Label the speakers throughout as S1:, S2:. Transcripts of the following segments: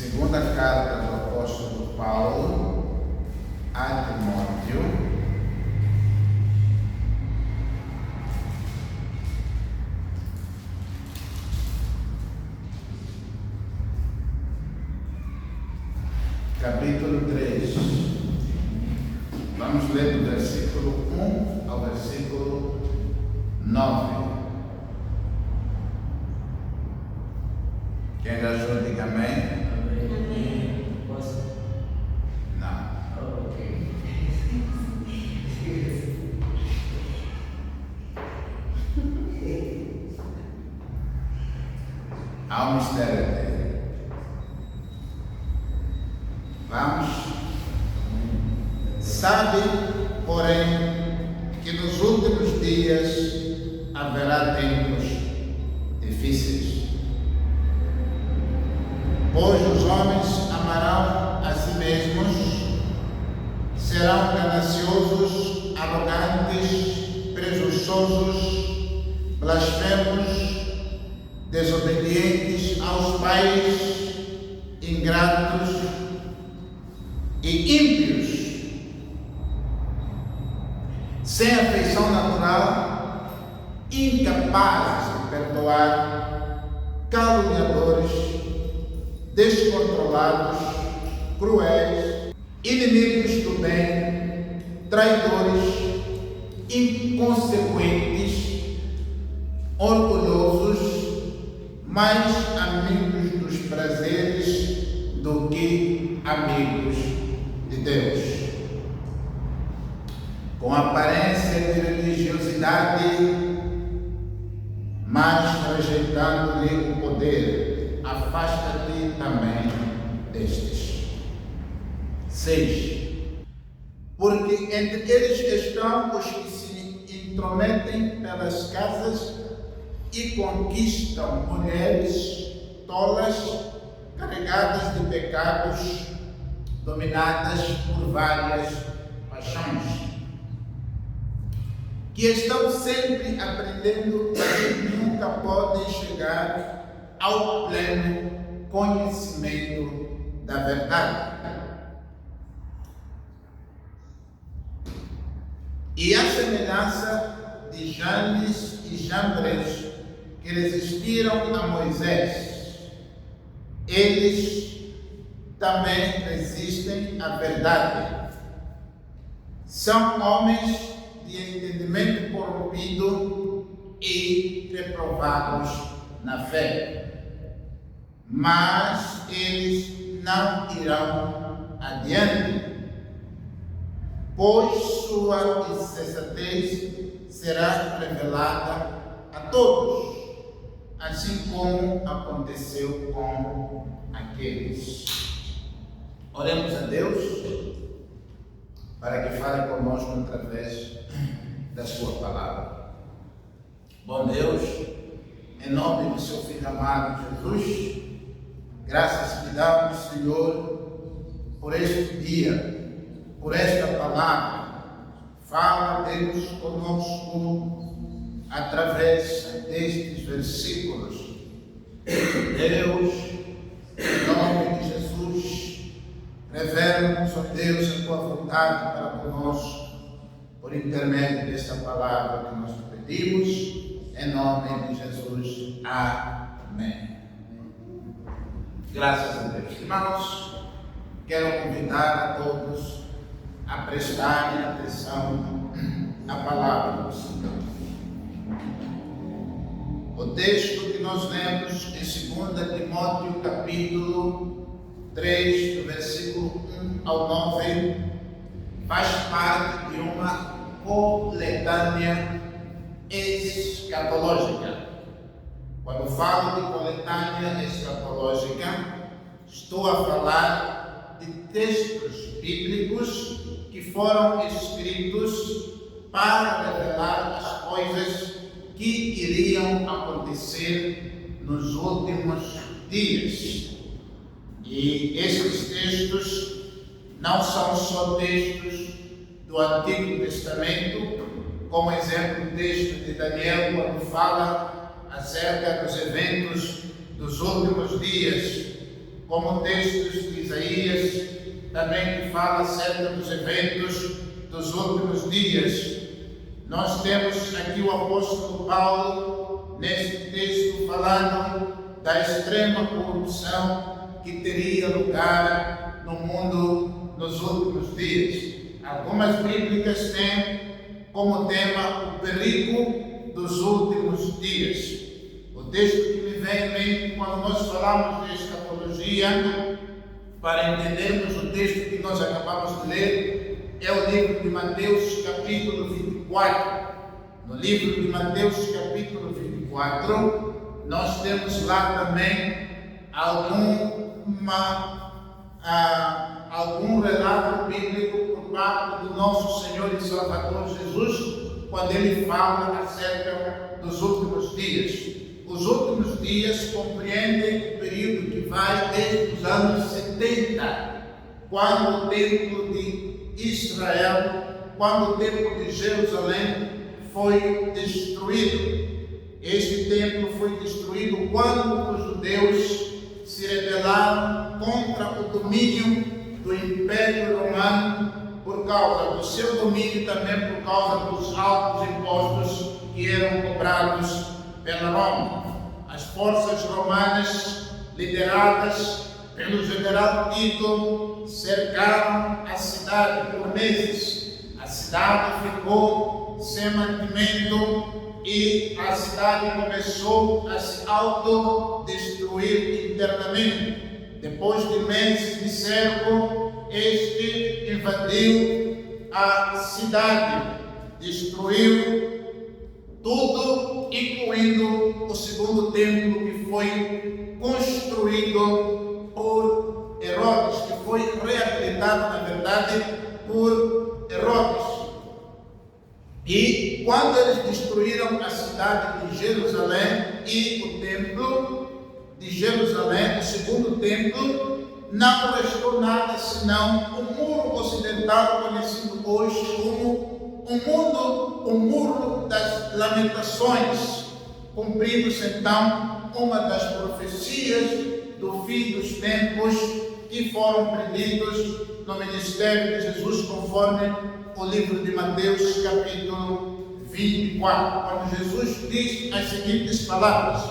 S1: Segunda carta do apóstolo Paulo a Timóteo, capítulo 3. Vamos ler do versículo 1 ao versículo 9. Quem achou, diga amém.
S2: Posso?
S1: Não.
S2: Ok.
S1: Há um mistério dele. Vamos. Sabe, porém, que nos últimos dias haverá tempos difíceis. Pois os homens amarão a si mesmos, serão gananciosos, arrogantes, presunçosos, blasfemos, desobedientes aos pais, ingratos e ímpios, sem afeição natural, incapazes de perdoar, caluniadores, descontrolados, cruéis, inimigos do bem, traidores, inconsequentes, orgulhosos, mais amigos dos prazeres do que amigos de Deus, com aparência de religiosidade, mas rejeitando-lhe o poder. Afasta-te também destes. 6. Porque entre eles estão os que se intrometem pelas casas e conquistam mulheres tolas, carregadas de pecados, dominadas por várias paixões, que estão sempre aprendendo e nunca podem chegar ao pleno conhecimento da verdade. E a semelhança de Janes e Jambres, que resistiram a Moisés, eles também resistem à verdade. São homens de entendimento corrompido e reprovados na fé, mas eles não irão adiante, pois sua insensatez será revelada a todos, assim como aconteceu com aqueles. Oremos a Deus para que fale conosco através da sua palavra. Bom Deus, em nome do seu Filho amado Jesus, graças te damos, Senhor, por este dia, por esta palavra. Fala, Deus, conosco através destes versículos. Deus, em nome de Jesus, revela-nos, ó Deus, a tua vontade para conosco, por intermédio desta palavra que nós te pedimos. Em nome de Jesus. Amém. Graças a Deus. Irmãos, quero convidar a todos a prestarem atenção à palavra do Senhor. O texto que nós lemos em 2 Timóteo, capítulo 3, do versículo 1 ao 9, faz parte de uma coletânea escatológica. Quando falo de coletânea escatológica, estou a falar de textos bíblicos que foram escritos para revelar as coisas que iriam acontecer nos últimos dias. E esses textos não são só textos do Antigo Testamento, como exemplo o texto de Daniel, quando fala acerca dos eventos dos últimos dias, como textos de Isaías, também que fala acerca dos eventos dos últimos dias. Nós temos aqui o apóstolo Paulo, neste texto, falando da extrema corrupção que teria lugar no mundo nos últimos dias. Algumas bíblicas têm como tema o perigo dos últimos dias. O texto que me vem em mente quando nós falamos de escatologia, para entendermos o texto que nós acabamos de ler, é o livro de Mateus, capítulo 24. No livro de Mateus, capítulo 24, nós temos lá também algum relato bíblico por parte do nosso Senhor e Salvador Jesus, quando ele fala acerca dos últimos dias. Os últimos dias compreendem o período que vai desde os anos 70, quando o templo de Israel, quando o templo de Jerusalém foi destruído. Este templo foi destruído quando os judeus se rebelaram contra o domínio do Império Romano, por causa do seu domínio, também por causa dos altos impostos que eram cobrados pela Roma. As forças romanas, lideradas pelo general Tito, cercaram a cidade por meses. A cidade ficou sem mantimento e a cidade começou a se autodestruir internamente. Depois de meses de cerco, este invadiu a cidade, destruiu tudo, incluindo o segundo templo que foi construído por Herodes, que foi reabilitado, na verdade, por Herodes. E quando eles destruíram a cidade de Jerusalém e o templo de Jerusalém, o segundo templo, não restou nada senão o muro ocidental, conhecido hoje como o Muro das Lamentações, cumprindo-se então uma das profecias do fim dos tempos que foram preditos no ministério de Jesus, conforme o livro de Mateus, capítulo 24, quando Jesus diz as seguintes palavras: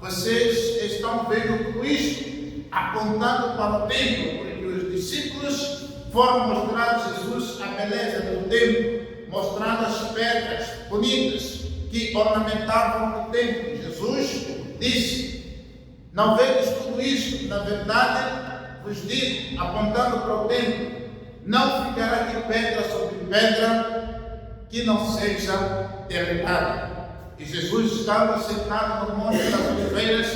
S1: vocês estão vendo tudo isto, apontando para o templo, porque os discípulos foram mostrar a Jesus a beleza do templo, mostrando as pedras bonitas que ornamentavam o templo. Jesus disse: não vedes tudo isso? Na verdade vos digo, apontando para o templo, não ficará aqui pedra sobre pedra que não seja derribada. E Jesus estava sentado no Monte das Oliveiras,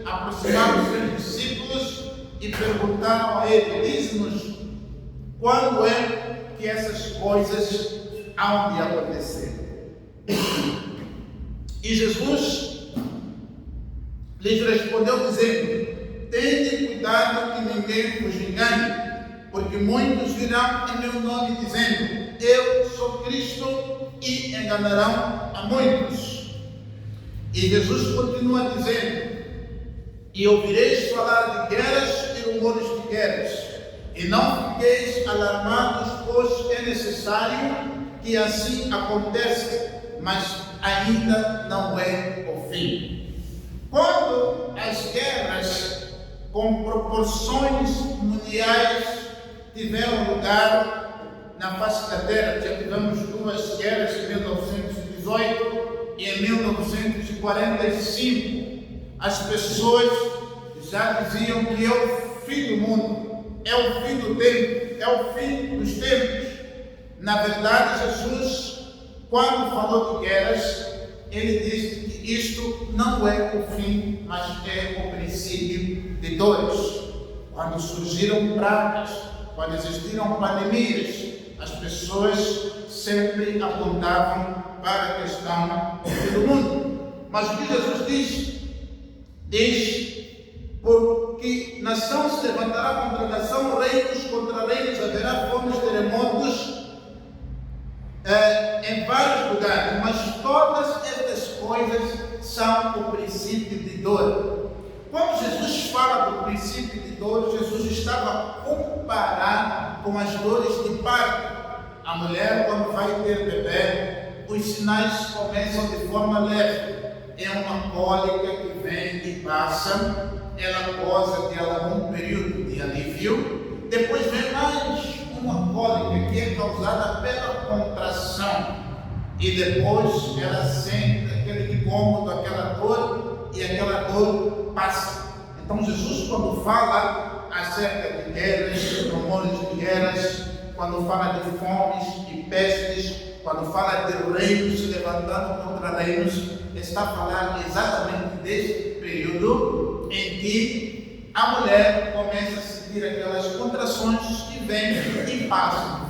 S1: aproximaram-se os discípulos e perguntaram a ele: diz-nos, quando é que essas coisas hão de acontecer? E Jesus lhes respondeu dizendo: tende cuidado que ninguém vos engane, porque muitos virão em meu nome dizendo: eu sou Cristo, e enganarão a muitos. E Jesus continua dizendo: e ouvireis falar de guerras e rumores de guerras, e não fiqueis alarmados, pois é necessário que assim aconteça, mas ainda não é o fim. Quando as guerras com proporções mundiais tiveram lugar na face da terra, já tivemos duas guerras em 1918 e em 1945, as pessoas já diziam que é o fim do mundo, é o fim do tempo, é o fim dos tempos. Na verdade, Jesus, quando falou de guerras, ele disse que isto não é o fim, mas é o princípio de dores. Quando surgiram pragas, quando existiram pandemias, as pessoas sempre apontavam para a questão do mundo. Mas o que Jesus diz, porque nação se levantará contra nação, reinos contra reinos, haverá fomes, terremotos em vários lugares, mas todas estas coisas são o princípio de dor. Quando Jesus fala do princípio de dores, Jesus estava comparado com as dores de parto. A mulher, quando vai ter bebê, os sinais começam de forma leve. É uma cólica que vem e passa, ela goza de algum período de alívio. Depois vem mais uma cólica que é causada pela contração. E depois ela sente aquele incômodo, aquela dor, e aquela dor passa. Então Jesus, quando fala acerca de guerras, rumores de guerras, quando fala de fomes e pestes, quando fala de reinos se levantando contra reinos, está falando exatamente deste período em que a mulher começa a sentir aquelas contrações que vêm e passam,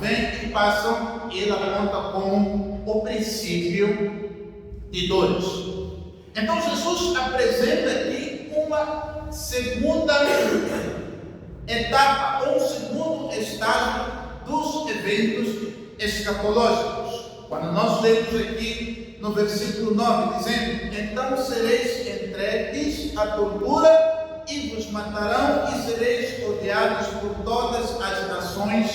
S1: e ela conta como o princípio de dores. Então Jesus apresenta aqui uma segunda etapa, um segundo estágio dos eventos escatológicos. Quando nós lemos aqui no versículo 9, dizendo: então sereis entregues à tortura e vos matarão e sereis odiados por todas as nações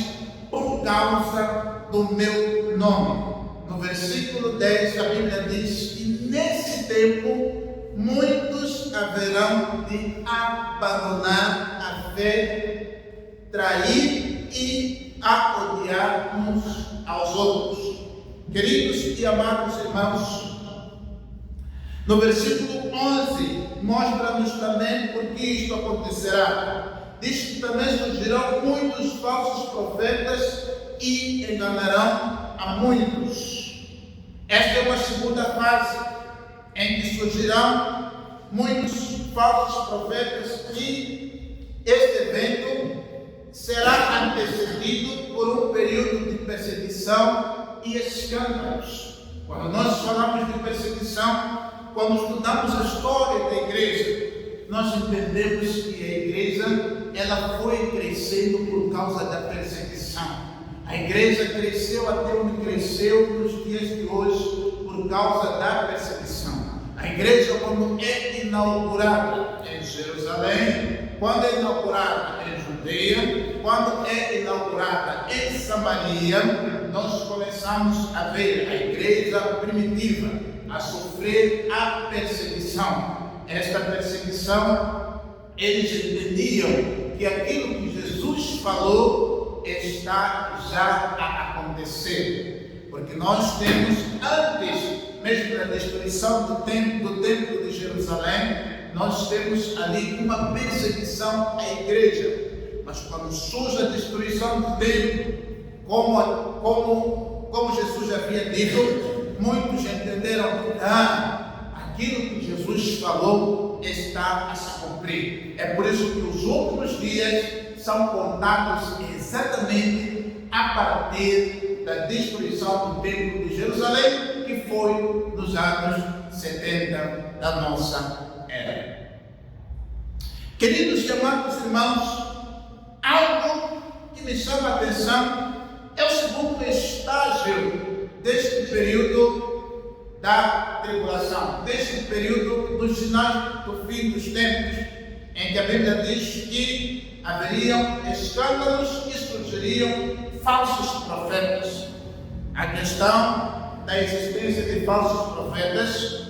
S1: por causa do meu nome. No versículo 10 a Bíblia diz que nesse tempo muitos haverão de abandonar a fé, trair e a odiar uns aos outros. Queridos e amados irmãos, no versículo 11 mostra-nos também por que isto acontecerá. Diz que também surgirão muitos falsos profetas e enganarão a muitos. Esta é uma segunda fase em que surgirão muitos falsos profetas e este evento será antecedido por um período de perseguição e escândalos. Quando nós falamos de perseguição, quando estudamos a história da igreja, nós entendemos que a igreja ela foi crescendo por causa da perseguição. A igreja cresceu até onde cresceu nos dias de hoje por causa da perseguição. A igreja, quando é inaugurada em Jerusalém, quando é inaugurada em Judeia, quando é inaugurada em Samaria, nós começamos a ver a igreja primitiva a sofrer a perseguição. Esta perseguição, eles entendiam que aquilo que Jesus falou está já a acontecer, porque nós temos, antes mesmo da destruição do templo de Jerusalém, nós temos ali uma perseguição à igreja. Mas quando surge a destruição do templo, como Jesus havia dito, muitos entenderam que aquilo que Jesus falou está a se cumprir. É por isso que os últimos dias são contados exatamente a partir da destruição do templo de Jerusalém, que foi nos anos 70 da nossa era. Queridos e amados irmãos, algo que me chama a atenção é o segundo estágio deste período da tribulação, deste período dos sinais do fim dos tempos, em que a Bíblia diz que haveriam escândalos e surgiriam falsos profetas. A questão da existência de falsos profetas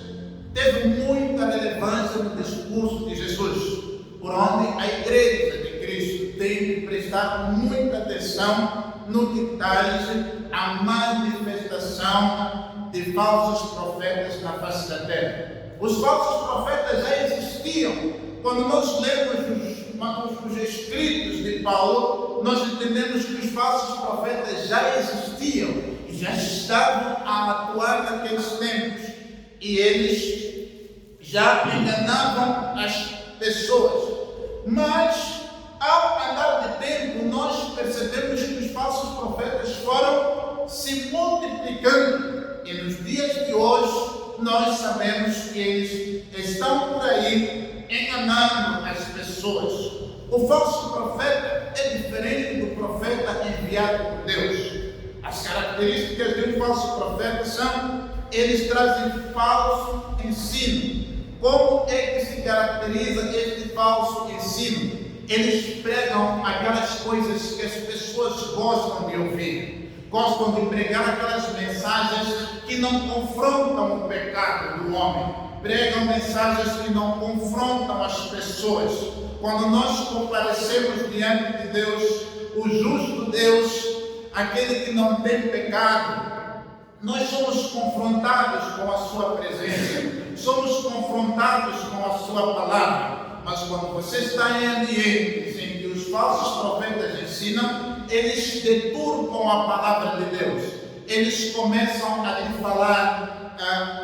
S1: teve muita relevância no discurso de Jesus, por onde a igreja de Cristo tem que prestar muita atenção no que tange a manifestação de falsos profetas na face da terra. Os falsos profetas já existiam. Quando nós lemos os escritos de Paulo, nós entendemos que os falsos profetas já existiam e já estavam a atuar naqueles tempos, e eles já enganavam as pessoas. Mas ao andar de tempo, nós percebemos que os falsos profetas foram se multiplicando, e nos dias de hoje nós sabemos que eles estão por aí enganando as pessoas. O falso profeta é diferente do profeta enviado por Deus. As características de um falso profeta são: eles trazem falso ensino. Como é que se caracteriza este falso ensino? Eles pregam aquelas coisas que as pessoas gostam de ouvir, gostam de pregar aquelas mensagens que não confrontam o pecado do homem, pregam mensagens que não confrontam as pessoas. Quando nós comparecemos diante de Deus, o justo Deus, aquele que não tem pecado, nós somos confrontados com a sua presença, somos confrontados com a sua palavra. Mas quando você está em ambientes em que os falsos profetas ensinam, eles deturpam a palavra de Deus. Eles começam a lhe falar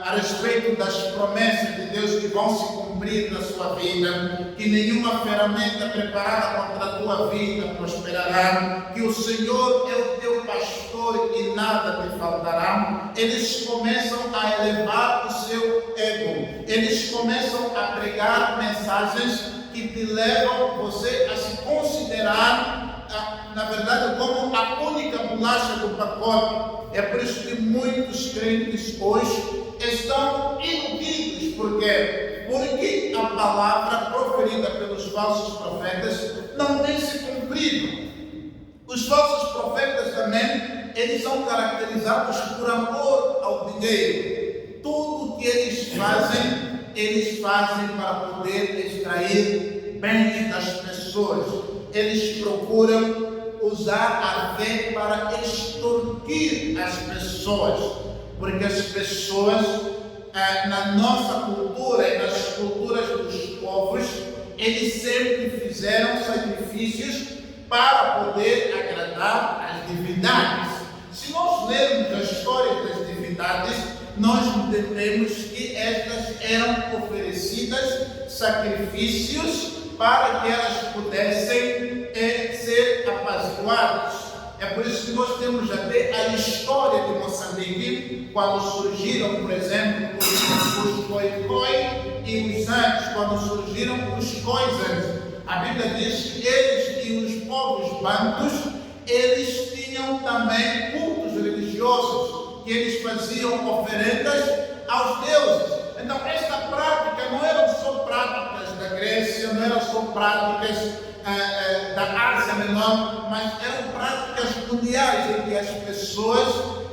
S1: a respeito das promessas de Deus que vão se cumprir na sua vida, que nenhuma ferramenta preparada contra a tua vida prosperará, que o Senhor é o teu pastor e nada te faltará. Eles começam a elevar o seu ego, eles começam a pregar mensagens que te levam você a se considerar, na verdade, como a única bolacha do pacote. É por isso que muitos crentes hoje estão iludidos. Por quê? Porque a palavra proferida pelos falsos profetas não tem se cumprido. Os falsos profetas também, eles são caracterizados por amor ao dinheiro. Tudo que eles fazem para poder extrair bens das pessoas. Eles procuram usar a fé para extorquir as pessoas, porque as pessoas, na nossa cultura e nas culturas dos povos, eles sempre fizeram sacrifícios para poder agradar as divindades. Se nós lermos a história das divindades, nós entendemos que estas eram oferecidas sacrifícios para que elas pudessem ser apaziguadas. É por isso que nós temos até a história de Moçambique, quando surgiram, por exemplo, os Khoikhoi e os Andes, quando surgiram os Khoisan. A Bíblia diz que eles e os povos bantus, eles tinham também cultos religiosos, que eles faziam oferendas aos deuses. Então, esta prática não eram só práticas da Grécia, não eram só práticas da Ásia Menor, mas eram práticas mundiais em que as pessoas,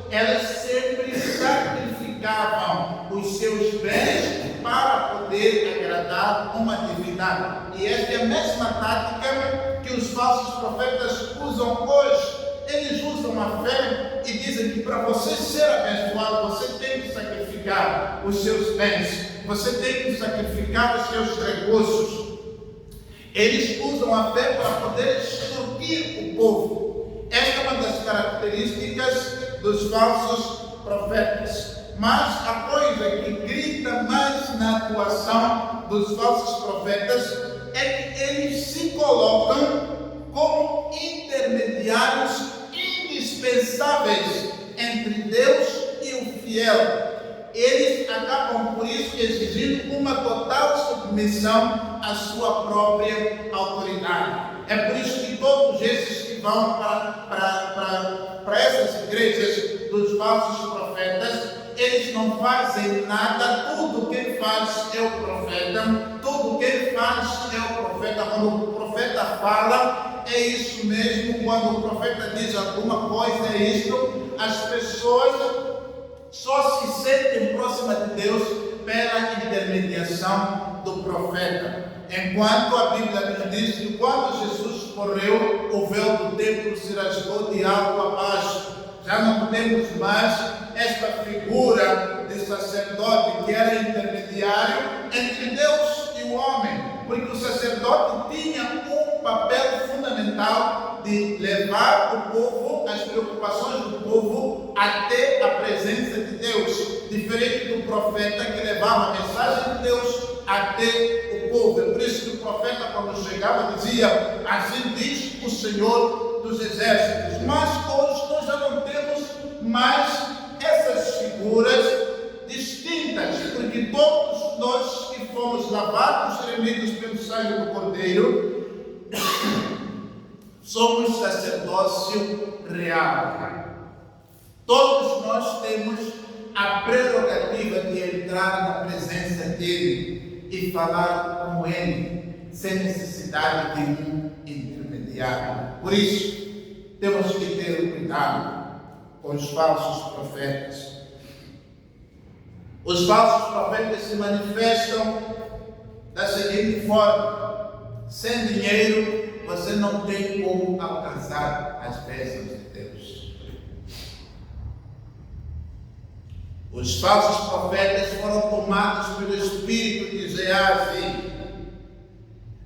S1: elas sempre sacrificavam os seus bens para poder agradar uma divindade. E esta é a mesma tática que os falsos profetas usam hoje. Eles usam a fé e dizem que para você ser abençoado, você tem que sacrificar os seus bens, você tem que sacrificar os seus recursos. Eles usam a fé para poder extorquir o povo. Esta é uma das características dos falsos profetas. Mas a coisa que grita mais na atuação dos falsos profetas é que eles se colocam como intermediários indispensáveis entre Deus e o fiel. Eles acabam por isso exigindo uma total submissão à sua própria autoridade. É por isso que todos esses que vão para essas igrejas dos falsos profetas, eles não fazem nada. Tudo quem faz é o profeta, tudo quem faz é o profeta. Quando o profeta fala, é isso mesmo. Quando o profeta diz alguma coisa, é isto. As pessoas só se sentem próximas de Deus pela intermediação do profeta. Enquanto a Bíblia nos diz que quando Jesus morreu, o véu do templo se rasgou de alto a baixo. Já não temos mais esta figura de sacerdote que era intermediário entre Deus e o homem, porque o sacerdote tinha um papel fundamental de levar o povo, as preocupações do povo, até a presença de Deus, diferente do profeta que levava a mensagem de Deus até o povo. É por isso que o profeta, quando chegava, dizia: assim diz o Senhor dos Exércitos. Mas hoje nós já não temos mais essas figuras distintas, porque todos nós que fomos lavados e remidos pelo sangue do Cordeiro somos sacerdócio real. Todos nós temos a prerrogativa de entrar na presença dele e falar com ele. sem necessidade de um intermediário. Por isso, temos que ter cuidado com os falsos profetas. Os falsos profetas se manifestam da seguinte forma: sem dinheiro você não tem como alcançar as bênçãos de Deus. Os falsos profetas foram tomados pelo Espírito de Geazi,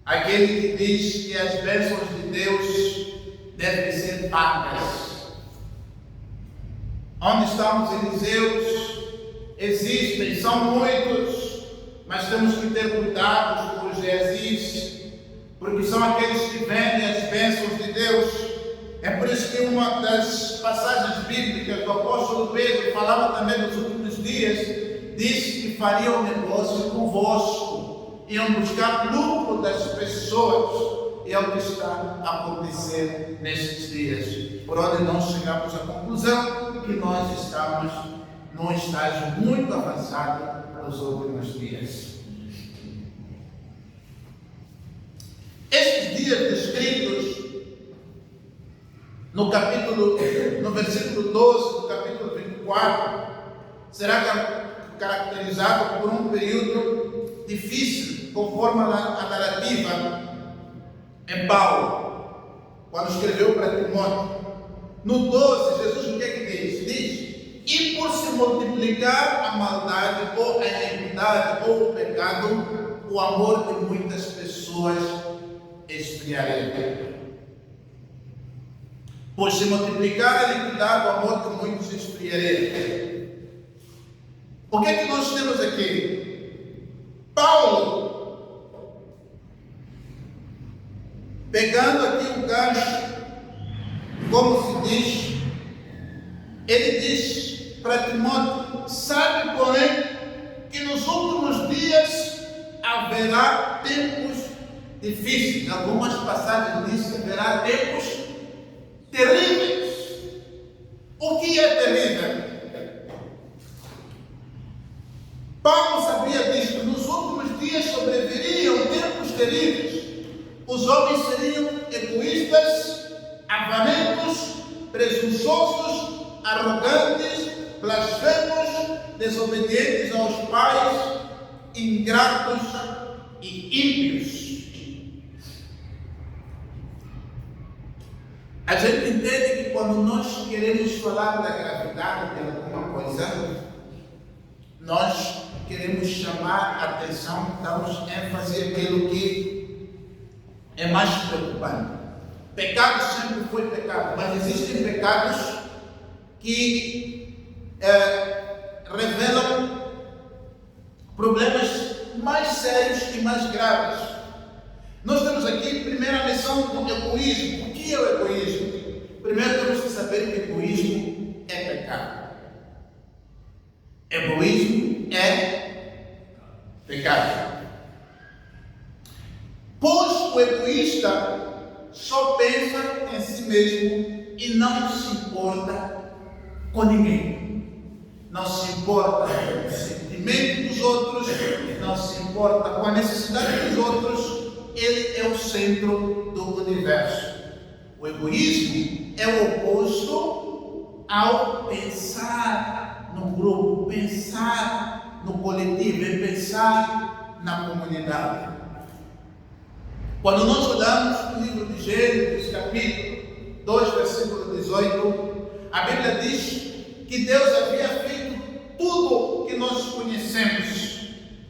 S1: aquele que diz que as bênçãos de Deus devem ser pagas. Onde estão os Eliseus? Existem, são muitos, mas temos que ter cuidado com os Geazis, porque são aqueles que vendem as bênçãos de Deus. É por isso que uma das passagens bíblicas do apóstolo Pedro falava também nos últimos dias, disse que faria um negócio convosco, iam buscar lucro das pessoas, e é o que está a acontecer nestes dias, por onde nós chegamos à conclusão que nós estamos num estágio muito avançado nos últimos dias. Estes dias descritos no versículo 12 do capítulo 24, será caracterizado por um período difícil, conforme a narrativa em Paulo, quando escreveu para Timóteo. No 12, Jesus o que é que diz? Diz: e por se multiplicar a maldade, ou a iniquidade, ou o pecado, o amor de muitas pessoas esfriará. Por se multiplicar a iniquidade, o amor de muitos esfriará. O que é que nós temos aqui? Paulo, pegando aqui o gancho, como se diz, ele diz para Timóteo: sabe, porém, que nos últimos dias haverá tempos difíceis. Algumas passagens dizem que haverá tempos terríveis. O que é terrível? Paulo sabia disso. Nos últimos dias sobreviriam tempos terríveis. Os homens seriam egoístas, avarentos, presunçosos, arrogantes, blasfemos, desobedientes aos pais, ingratos e ímpios. A gente entende que quando nós queremos falar da gravidade de alguma coisa, nós queremos chamar a atenção, damos ênfase àquilo que é mais preocupante. Pecado sempre foi pecado, mas existem pecados que revelam problemas mais sérios e mais graves. Nós temos aqui a primeira lição do egoísmo. O que é o egoísmo? Primeiro temos que saber que egoísmo é pecado. Egoísmo é pecado. Pois o egoísta só pensa em si mesmo e não se importa com ninguém. Não se importa com o sentimento dos outros, não se importa com a necessidade dos outros. Ele é o centro do universo. O egoísmo é o oposto ao pensar no grupo, pensar no coletivo, é pensar na comunidade. Quando nós olhamos no livro de Gênesis, capítulo 2, versículo 18, a Bíblia diz que Deus havia feito tudo que nós conhecemos.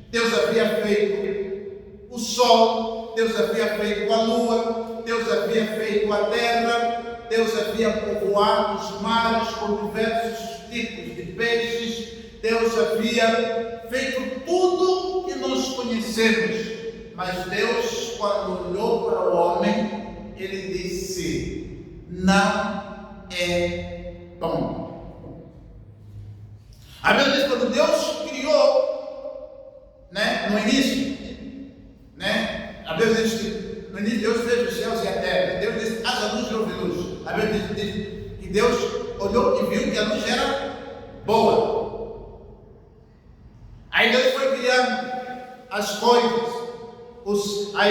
S1: Deus havia feito o sol, Deus havia feito a lua, Deus havia feito a terra, Deus havia povoado os mares com diversos tipos de peixes, Deus havia feito tudo que nós conhecemos. Mas Deus, quando olhou para o homem, ele disse: não é bom. A Bíblia diz que quando Deus criou, no início, a Bíblia diz que no início Deus fez os céus e a terra. Deus disse: haja luz e houve luz. A Bíblia diz que Deus olhou e viu que a luz era boa. Aí Deus foi criando as coisas, a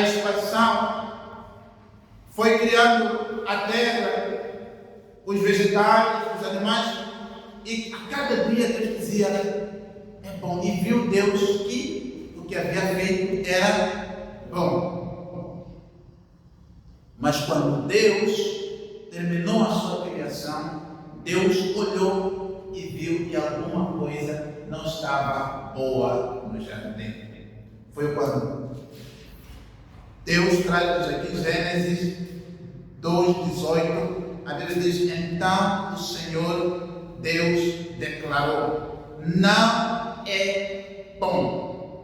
S1: Foi criado a terra, os vegetais, os animais, e a cada dia Deus dizia: é bom. E viu Deus que o que havia feito era bom. Mas quando Deus terminou a sua criação, Deus olhou e viu que alguma coisa não estava boa no jardim. Foi quando Deus traz-nos aqui Gênesis 2:18. A Bíblia diz: então o Senhor Deus declarou: não é bom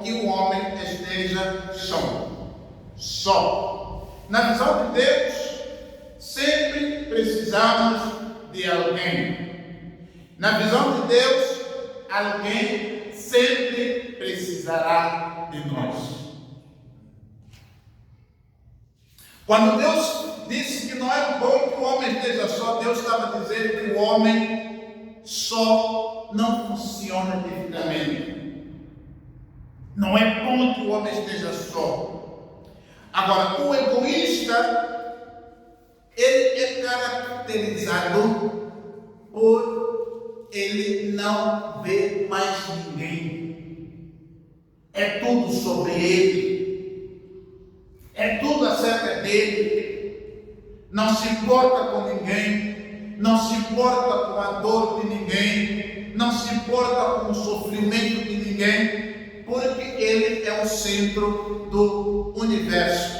S1: que o homem esteja só. Na visão de Deus, sempre precisamos de alguém. Na visão de Deus, alguém sempre precisará de nós. Quando Deus disse que não é bom que o homem esteja só, Deus estava dizendo que o homem só não funciona divinamente. Não é bom que o homem esteja só. Agora, o egoísta, ele é caracterizado por ele não ver mais ninguém. É tudo sobre ele. É tudo acerca dele. Não se importa com ninguém. Não se importa com a dor de ninguém. Não se importa com o sofrimento de ninguém. Porque ele é o centro do universo.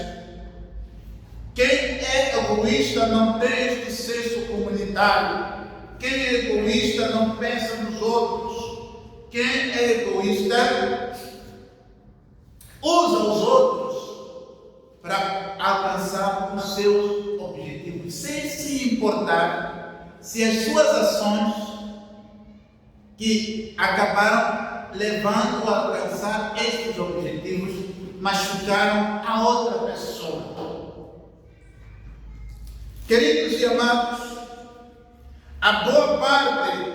S1: Quem é egoísta não tem este senso comunitário. Quem é egoísta não pensa nos outros. Quem é egoísta usa os outros para alcançar os seus objetivos, sem se importar se as suas ações que acabaram levando a alcançar estes objetivos machucaram a outra pessoa. Queridos e amados, a boa parte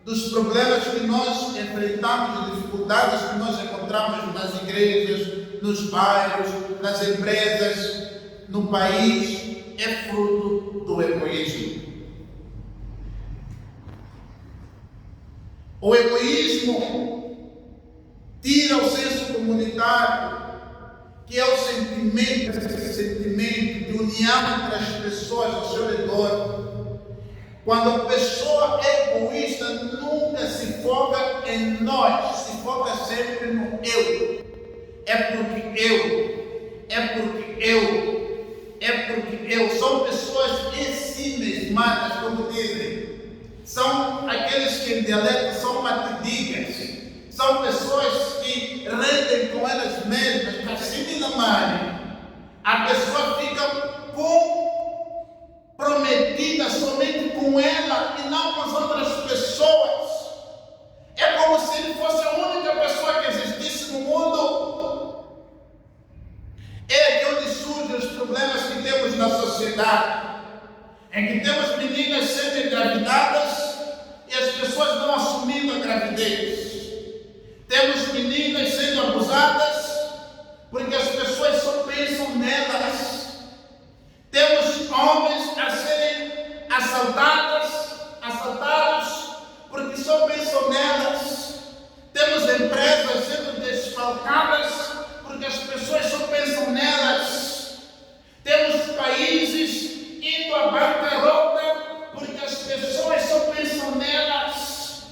S1: dos problemas que nós enfrentamos, das dificuldades que nós encontramos nas igrejas, nos bairros, nas empresas, no país, é fruto do egoísmo. O egoísmo tira o senso comunitário, que é o sentimento de união entre as pessoas ao seu redor. Quando a pessoa é egoísta, nunca se foca em nós, se foca sempre no eu. É porque eu. São pessoas em si mesmas, como dizem. São aqueles que em dialeto são matidigas. São pessoas que rendem com elas mesmas, assim na mãe. A pessoa fica comprometida somente com ela e não com as outras pessoas. É como se ele fosse a única pessoa que existisse no mundo. É aqui onde surgem os problemas que temos na sociedade, em que temos meninas sendo engravidadas e as pessoas não assumindo a gravidez. Temos meninas sendo abusadas porque as pessoas só pensam nelas. Temos homens a serem assaltados porque só pensam nelas. Temos empresas sendo desfalcadas porque as pessoas só pensam nelas. Temos países indo à bancarrota porque as pessoas só pensam nelas.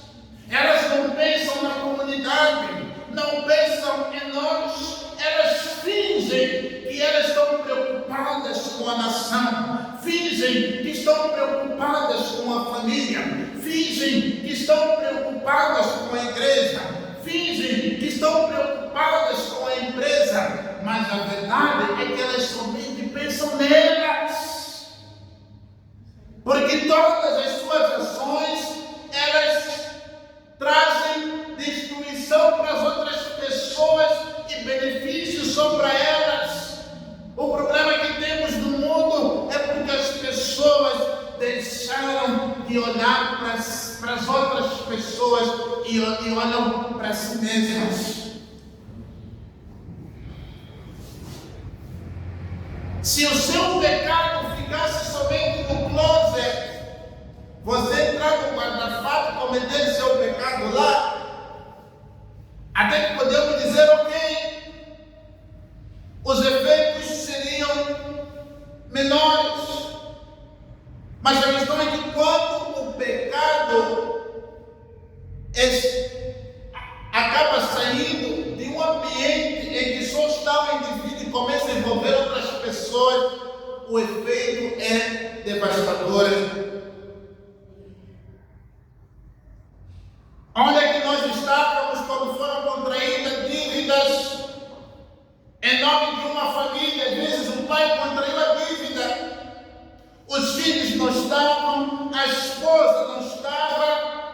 S1: Elas não pensam na comunidade, não pensam em nós. Elas fingem que elas estão preocupadas com a nação, fingem que estão preocupadas com a família, fingem que estão preocupadas com a igreja, fingem que estão preocupadas com a empresa, mas a verdade é que elas somente pensam nelas. Porque todas as suas ações, elas trazem destruição para as outras pessoas e benefícios só para elas. O problema que temos no mundo é porque as pessoas deixaram de olhar para as outras pessoas e olham para si mesmas. Se o seu pecado ficasse somente no closet, você entrar no guarda-fato e cometer seu pecado lá, até que podemos dizer, ok, os efeitos seriam menores. Mas a questão é que quando o pecado acaba saindo de um ambiente em que só está o indivíduo e começa a envolver outras pessoas, o efeito é devastador. Onde é que nós estávamos quando foram contraídas dívidas em nome de uma família? Às vezes o pai contraiu a dívida, os filhos não estavam, a esposa não estava,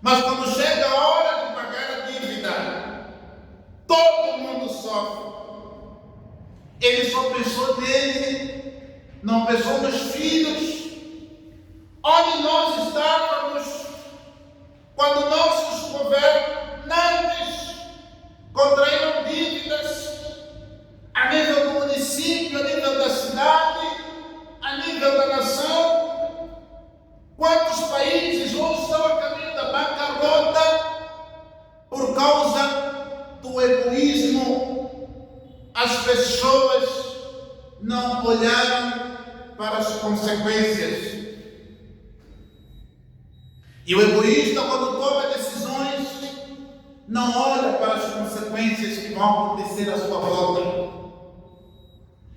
S1: mas quando chega a hora de pagar a dívida, todo mundo sofre. Ele só pensou nele, não pensou nos filhos. Onde nós estávamos quando nossos governantes contraíram dívidas a nível do município, a nível da cidade, a nível da nação? Quantos países hoje estão a caminho da bancarrota por causa do egoísmo? As pessoas não olharam para as consequências. E o egoísta, quando toma decisões, não olha para as consequências que vão acontecer à sua volta.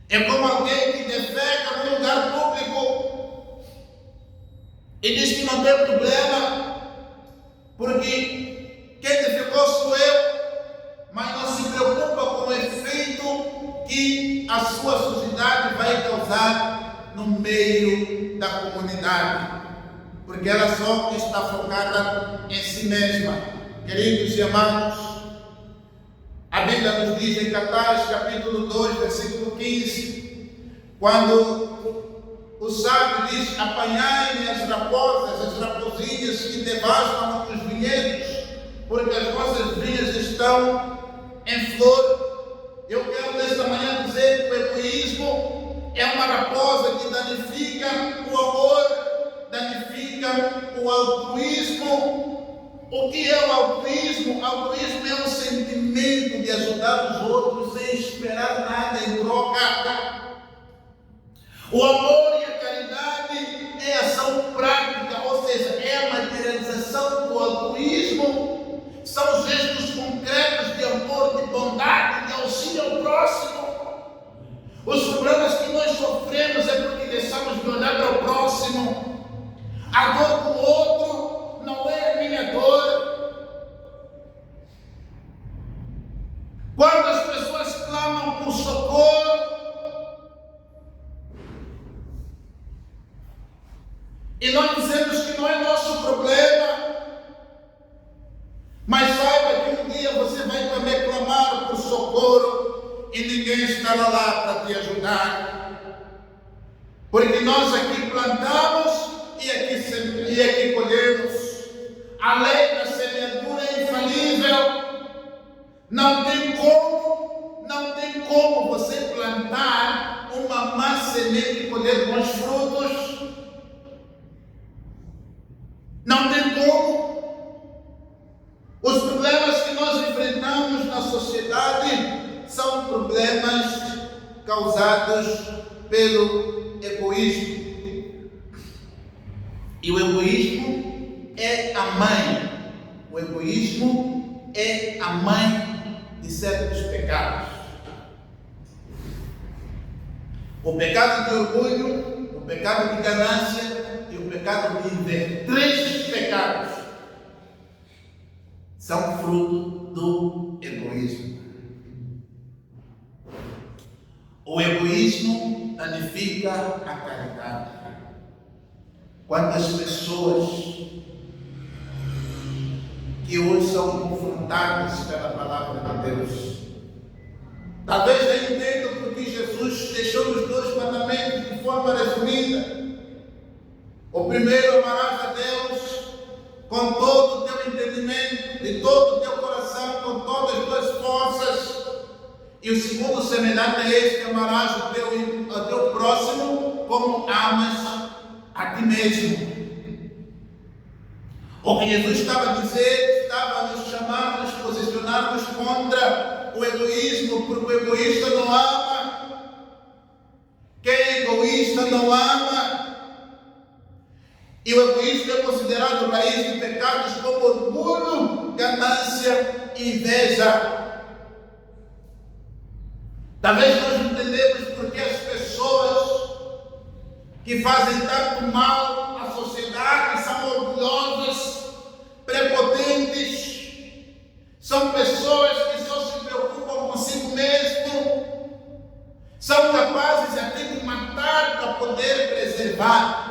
S1: É como alguém que defeca no lugar público e diz que não tem problema, porque quem defecou sou eu, mas não se preocupa com o efeito que a sua sociedade vai causar no meio da comunidade, porque ela só está focada em si mesma. Queridos e amados, a Bíblia nos diz em Cantares, capítulo 2, versículo 15, quando o sábio diz: apanhai-me as raposas, as raposinhas que devastam os vinhedos, porque as vossas vinhas estão em flor. Eu quero nesta manhã dizer que o egoísmo é uma raposa que danifica o amor, danifica o altruísmo. O que é o altruísmo? O altruísmo é um sentimento de ajudar os outros sem esperar nada em troca. O amor e a caridade é ação prática, ou seja, é a materialização do altruísmo. São gestos concretos de amor, de bondade, de auxílio ao próximo. Os problemas que nós sofremos é porque deixamos de olhar para o próximo. A dor do outro não é a minha dor. Quando as pessoas clamam por socorro e nós dizemos que não é nosso problema, mas saiba que um dia você vai também clamar por socorro e ninguém estará lá para te ajudar, porque nós aqui plantamos e aqui colhemos. A lei da semeadura é infalível. Não tem como você plantar uma má semente e colher bons frutos. Não tem como. Os problemas que nós enfrentamos na sociedade são problemas causados pelo egoísmo. E o egoísmo é a mãe. O egoísmo é a mãe de certos pecados. O pecado de orgulho, o pecado de ganância e o pecado de inveja. 3 pecados são fruto do egoísmo. O egoísmo danifica a caridade. Quantas pessoas que hoje são confrontadas pela palavra de Deus, talvez não entendam porque Jesus deixou os 2 mandamentos de forma resumida. O primeiro: amarás a Deus com todo o teu entendimento, de todo o teu coração, com todas as tuas forças. E o segundo semelhante é este: amarás o teu próximo como amas a ti mesmo. O que Jesus estava a dizer, estava a nos chamar, a nos posicionarmos contra o egoísmo, porque o egoísta não ama. Quem é egoísta não ama. E o egoísmo é considerado raiz de pecados como orgulho, ganância e inveja. Talvez nós não entendemos porque as pessoas que fazem tanto mal à sociedade são orgulhosas, prepotentes, são pessoas que só se preocupam consigo mesmo, são capazes até de matar para poder preservar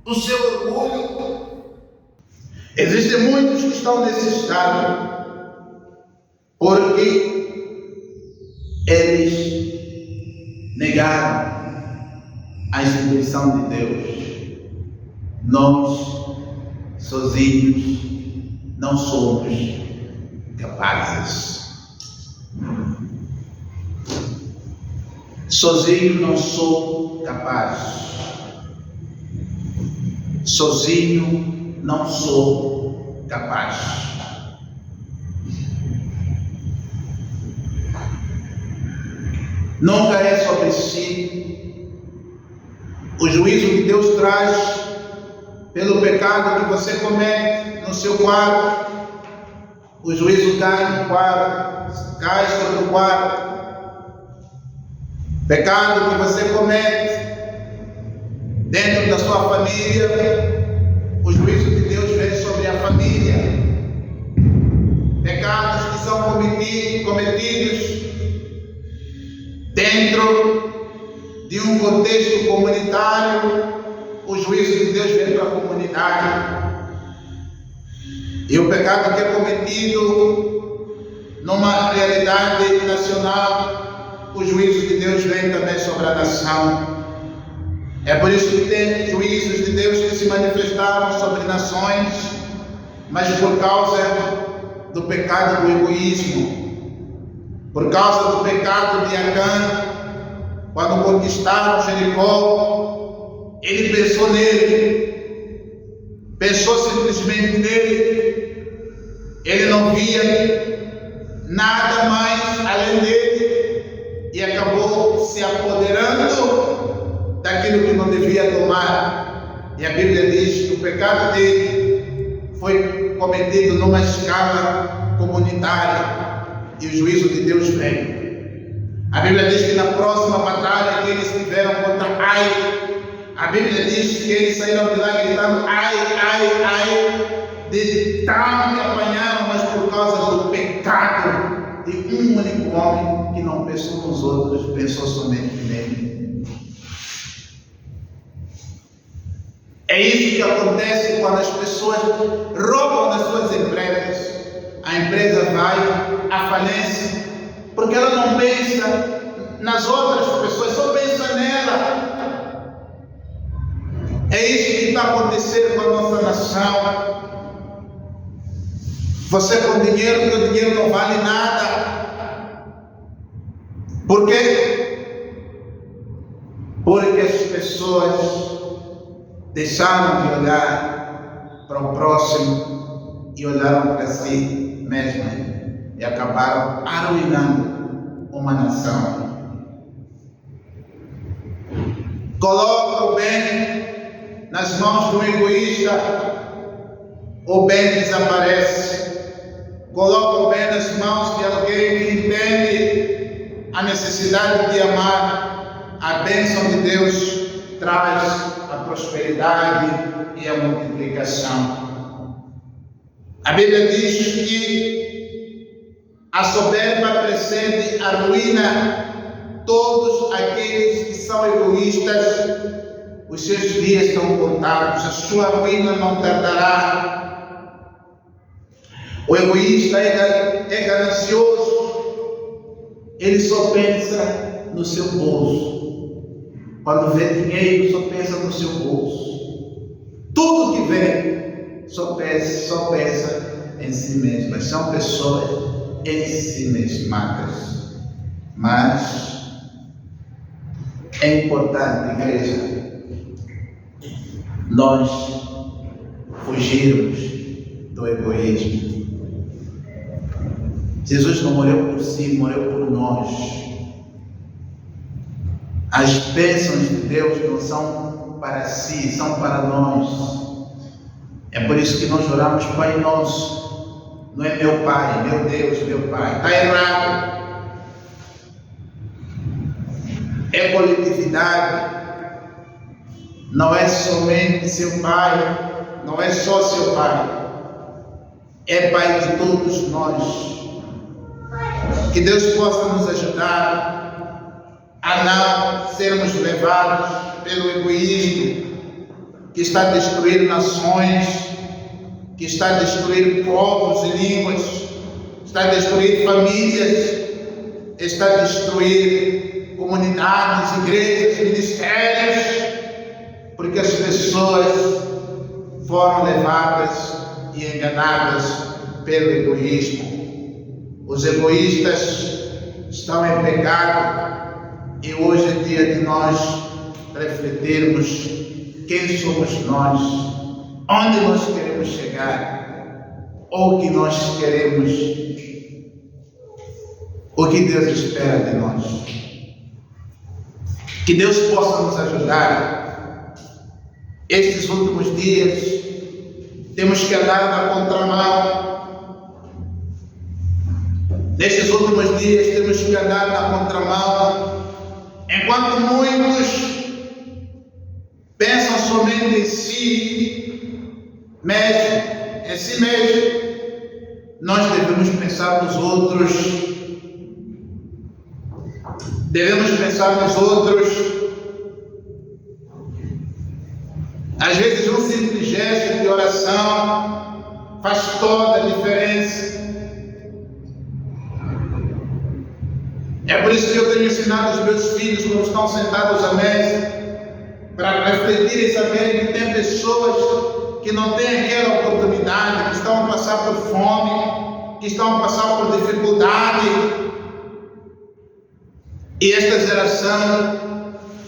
S1: o seu orgulho. Existem muitos que estão nesse estado porque eles negaram a instituição de Deus. Nós, sozinhos, não somos capazes. Sozinho não sou capaz. Sozinho não sou capaz. Nunca é sobre si. O juízo que Deus traz pelo pecado que você comete no seu quarto, o juízo cai no quarto, cai sobre o quarto. Pecado que você comete dentro da sua família, o juízo de Deus vem sobre a família. Pecados que são cometidos dentro de um contexto comunitário, o juízo de Deus vem para a comunidade. E o pecado que é cometido numa realidade nacional, o juízo de Deus vem também sobre a nação. É por isso que tem juízos de Deus que se manifestaram sobre nações, mas por causa do pecado do egoísmo, por causa do pecado de Acã, quando conquistaram Jericó, ele pensou nele, pensou simplesmente nele, ele não via nada mais além dele e acabou se apoderando daquilo que não devia tomar. E a Bíblia diz que o pecado dele foi cometido numa escala comunitária e o juízo de Deus vem. A Bíblia diz que na próxima batalha que eles tiveram contra Ai, a Bíblia diz que eles saíram de lá gritando ai, ai, ai, de tal que apanharam, mas por causa do pecado de um único homem que não pensou nos outros, pensou somente nele. É isso que acontece quando as pessoas roubam das suas empresas. A empresa vai à falência porque ela não pensa nas outras pessoas, só pensa nela. É isso que está acontecendo com a nossa nação. Você com dinheiro, que o dinheiro não vale nada. Por quê? Porque as pessoas deixaram de olhar para o próximo e olharam para si mesmas e acabaram arruinando uma nação. Coloca o bem nas mãos do egoísta, o bem desaparece. Coloca o bem nas mãos de alguém que entende a necessidade de amar. A bênção de Deus traz a prosperidade e a multiplicação. A Bíblia diz que a soberba precede a ruína. Todos aqueles que são egoístas, os seus dias estão contados, a sua ruína não tardará. O egoísta é ganancioso, ele só pensa no seu bolso. Quando vê dinheiro, só pensa no seu bolso. Tudo que vê, só pensa em si mesmo. São pessoas em si mesmas. Mas é importante, igreja, nós fugirmos do egoísmo. Jesus não morreu por si, morreu por nós. As bênçãos de Deus não são para si, são para nós. É por isso que nós oramos Pai Nosso. Não é meu Pai, meu Deus, meu Pai. Está errado. É coletividade. Não é somente seu Pai, não é só seu Pai. É Pai de todos nós. Que Deus possa nos ajudar a não sermos levados pelo egoísmo que está a destruir nações, que está a destruir povos e línguas, está a destruir famílias, está a destruir comunidades, igrejas, ministérios, porque as pessoas foram levadas e enganadas pelo egoísmo. Os egoístas estão em pecado e hoje é dia de nós refletirmos quem somos nós, onde nós queremos chegar, ou o que nós queremos, o que Deus espera de nós. Que Deus possa nos ajudar. Estes últimos dias temos que andar na contramão. Nestes últimos dias temos que andar na contramão. Enquanto muitos pensam somente em si mesmo, nós devemos pensar nos outros. Devemos pensar nos outros. Às vezes um simples gesto de oração faz toda a diferença. É por isso que eu tenho ensinado os meus filhos, quando estão sentados à mesa, para refletirem e saberem que tem pessoas que não têm aquela oportunidade, que estão a passar por fome, que estão a passar por dificuldade. E esta geração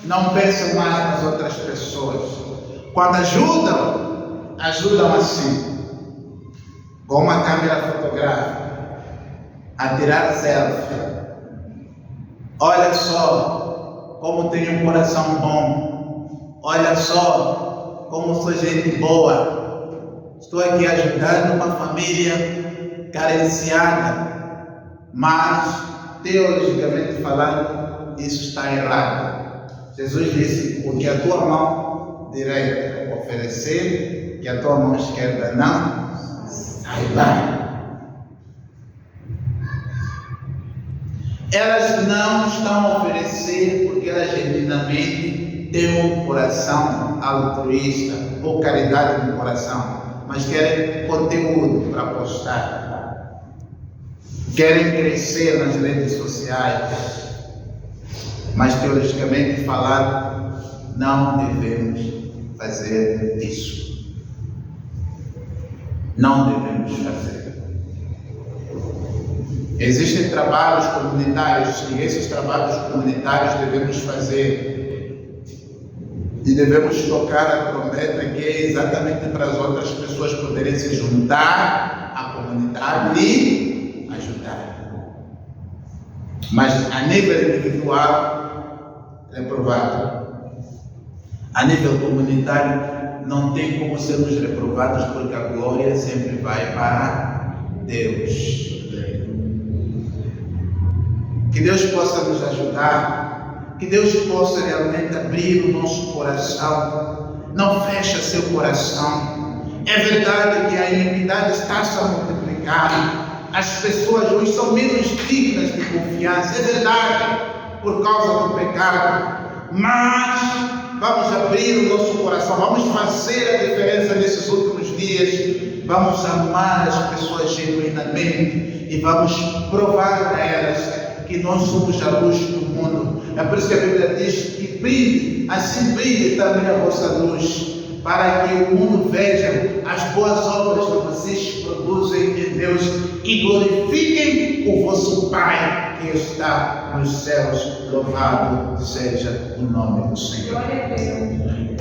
S1: não pensa mais nas outras pessoas. Quando ajudam assim, com uma câmera fotográfica, a tirar selfie. Olha só como tenho um coração bom. Olha só como sou gente boa. Estou aqui ajudando uma família carenciada. Mas, teologicamente falando, isso está errado. Jesus disse: o que a tua mão direita oferecer, que a tua mão esquerda não saiba. Elas não estão a oferecer porque elas genuinamente têm um coração altruísta ou caridade no coração, mas querem conteúdo para postar, querem crescer nas redes sociais, mas teologicamente falando, não devemos fazer isso. Não devemos fazer. Existem trabalhos comunitários e esses trabalhos comunitários devemos fazer e devemos tocar a trombeta, que é exatamente para as outras pessoas poderem se juntar à comunidade e ajudar. Mas a nível individual é reprovado. A nível comunitário não tem como sermos reprovados, porque a glória sempre vai para Deus. Que Deus possa nos ajudar, que Deus possa realmente abrir o nosso coração. Não feche seu coração. É verdade que a iniquidade está se a multiplicar. As pessoas hoje são menos dignas de confiança. É verdade, por causa do pecado. Mas vamos abrir o nosso coração. Vamos fazer a diferença nesses últimos dias. Vamos amar as pessoas genuinamente e vamos provar para elas que nós somos a luz do mundo. É por isso que a Bíblia diz que brilhe, assim brilhe também a vossa luz para que o mundo veja as boas obras que vocês produzem em Deus e glorifiquem o vosso Pai que está nos céus. Louvado seja o nome do Senhor.
S2: Glória a Deus.